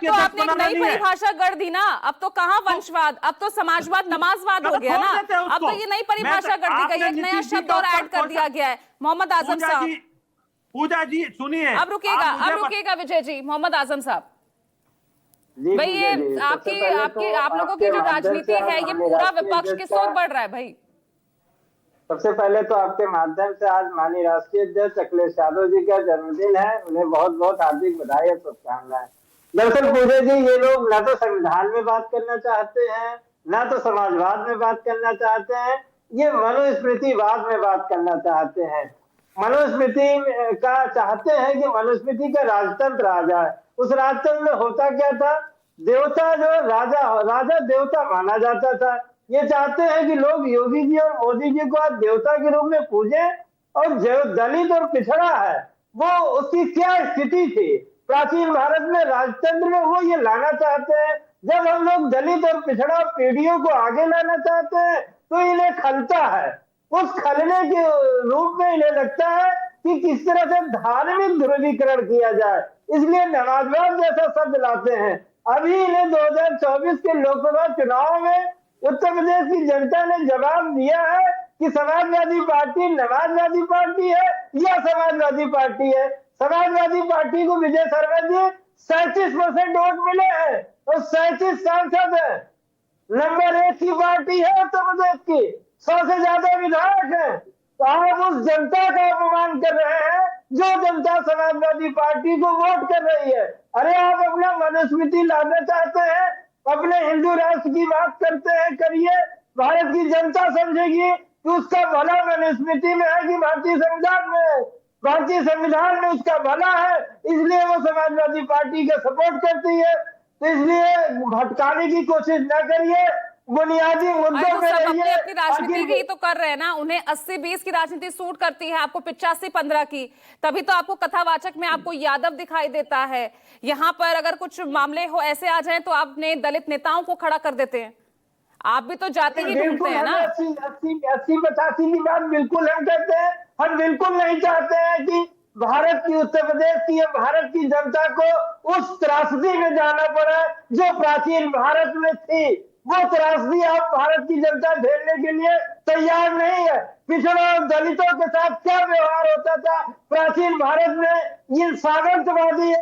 तो आपने एक नई परिभाषा गढ़ दी ना, अब तो कहाँ वंशवाद, अब तो समाजवाद नमाजवाद हो गया ना। अब तो ये नई परिभाषा गढ़ दी गई, एक नया शब्द और ऐड कर दिया गया है। मोहम्मद आजम साहब, पूजा जी सुनिए, अब रुकिएगा विजय जी। मोहम्मद आजम साहब, भाई ये आपकी आपकी आप लोगों की जो राजनीति है, ये पूरा विपक्ष किस ओर बढ़ रहा है भाई? सबसे पहले तो आपके माध्यम से आज माननीय राष्ट्रीय अध्यक्ष अखिलेश यादव जी का जन्मदिन है, उन्हें बहुत बहुत हार्दिक बधाई और शुभकामनाएं। दरअसल पूजा जी, ये लोग ना तो संविधान में बात करना चाहते हैं, ना तो समाजवाद में बात करना चाहते हैं, ये मनुस्मृतिवाद में बात करना चाहते हैं। मनुस्मृति का चाहते हैं कि मनुस्मृति का राजतंत्र आ जाए। उस राजतंत्र में होता क्या था, देवता जो राजा देवता माना जाता था। ये चाहते हैं कि लोग योगी जी और मोदी जी को आज देवता के रूप में पूजे, और जो दलित और पिछड़ा है वो उसकी क्या स्थिति थी प्राचीन भारत में राजतंत्र में, वो ये लाना चाहते हैं। जब हम लोग दलित और पिछड़ा पीढ़ियों को आगे लाना चाहते हैं तो इन्हें खलता है। उस खलने के रूप में इन्हें लगता है कि किस तरह से धार्मिक ध्रुवीकरण किया जाए, इसलिए नमाजवाद जैसा शब्द लाते हैं। अभी इन्हें 2024 के लोकसभा चुनाव में उत्तर प्रदेश की जनता ने जवाब दिया है कि समाजवादी पार्टी नमाजवादी पार्टी है या समाजवादी पार्टी है। समाजवादी पार्टी को विजय शर्मा जी 37% वोट मिले हैं और 37 सांसद है। नंबर 1 की पार्टी है उत्तर प्रदेश की, 100 से ज्यादा विधायक हैं। तो आप उस जनता का अपमान कर रहे हैं जो जनता समाजवादी पार्टी को वोट कर रही है। अरे आप अपना मनुस्मृति लाना चाहते हैं, अपने हिंदू राष्ट्र की बात करते हैं, करिए। भारत की जनता समझेगी कि उसका भला मनुस्मृति में है कि भारतीय संविधान में है। भारतीय संविधान में उसका भला है, इसलिए वो समाजवादी पार्टी का सपोर्ट करती है। तो इसलिए भटकाने की कोशिश न करिए, बुनियादी मुद्दों पे रहिए। अपनी राजनीति की तो कर रहे हैं ना, उन्हें 80-20 की राजनीति सूट करती है, आपको 85-15 की। तभी तो आपको कथावाचक में आपको यादव दिखाई देता है। यहाँ पर अगर कुछ मामले हो ऐसे आ जाए तो आपने दलित नेताओं को खड़ा कर देते हैं। आप भी तो जाते ही ढूंढते हैं ना। 80-85 की बात बिल्कुल हम कहते हैं। हम बिल्कुल नहीं चाहते हैं कि भारत की, उत्तर प्रदेश की या भारत की जनता को उस त्रासदी में जाना पड़ा जो प्राचीन भारत में थी। वो त्रासदी अब भारत की जनता झेलने के लिए तैयार नहीं है। पिछड़ों और दलितों के साथ क्या व्यवहार होता था प्राचीन भारत में, ये सामंतवादी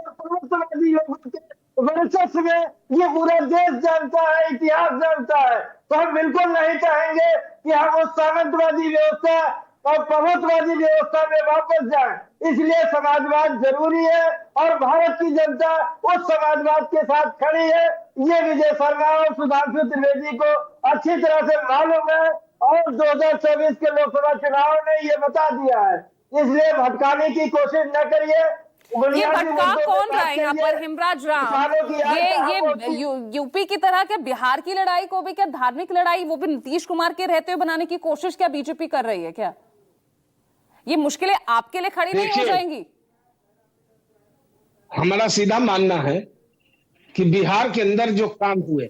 लोगों के वर्चस्व में ये पूरा देश जानता है, इतिहास जानता है। तो हम बिल्कुल नहीं चाहेंगे कि हम उस सामंतवादी व्यवस्था और प्रभुत्ववादी व्यवस्था में वापस जाएं। इसलिए समाजवाद जरूरी है और भारत की जनता उस समाजवाद के साथ खड़ी है। ये विजय शर्मा और सुधांशु त्रिवेदी को अच्छी तरह से मालूम है और 2024 के लोकसभा चुनाव ने ये बता दिया है। इसलिए भटकाने की कोशिश न करिए। ये भटका कौन रहा है यहाँ पर? हिमराज राम, ये यूपी की तरह क्या बिहार की लड़ाई को भी क्या धार्मिक लड़ाई, वो भी नीतीश कुमार के रहते हुए बनाने की कोशिश क्या बीजेपी कर रही है? क्या ये मुश्किलें आपके लिए खड़ी नहीं हो जाएंगी? हमारा सीधा मानना है कि बिहार के अंदर जो काम हुए,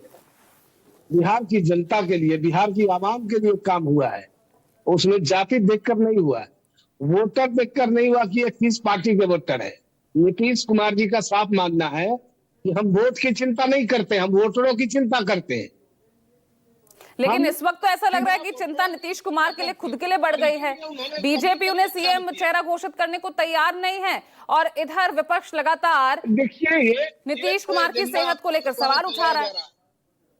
बिहार की जनता के लिए, बिहार की आवाम के लिए काम हुआ है, उसमें जाति देखकर नहीं हुआ है, वोटर देखकर नहीं हुआ कि ये किस पार्टी के वोटर है। नीतीश कुमार जी का साफ मानना है कि हम वोट की चिंता नहीं करते, हम वोटरों की चिंता करते हैं। लेकिन इस वक्त तो ऐसा लग रहा है कि चिंता नीतीश कुमार के लिए खुद के लिए बढ़ गई है। बीजेपी उन्हें सीएम चेहरा घोषित करने को तैयार नहीं है और इधर विपक्ष लगातार नीतीश कुमार की सेहत को लेकर सवाल उठा रहा है।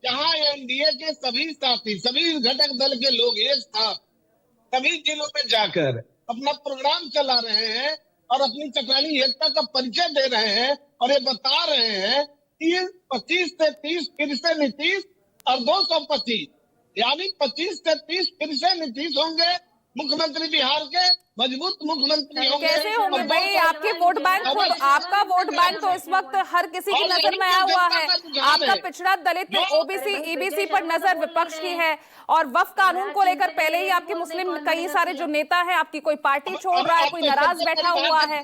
जहां एनडीए के सभी साथी, सभी घटक दल के लोग एक साथ सभी जिलों में जाकर अपना प्रोग्राम चला रहे हैं और अपनी चक्रानी एकता का परिचय दे रहे हैं और ये बता रहे हैं कि 25 से 30 फिर से नीतीश और 225 यानी 25 से 30 फिर से नीतीश होंगे मुख्यमंत्री बिहार के, मजबूत मुख्यमंत्री होंगे। कैसे होंगे भाई? आपके वोट बैंक को, आपका वोट बैंक तो इस वक्त हर किसी की नजर में आया हुआ है। आपका पिछड़ा, दलित, ओबीसी, ईबीसी पर नजर विपक्ष की है और वक्फ कानून को लेकर पहले ही आपके मुस्लिम कई सारे जो नेता हैं, आपकी कोई पार्टी छोड़ रहा है, कोई नाराज बैठा हुआ है।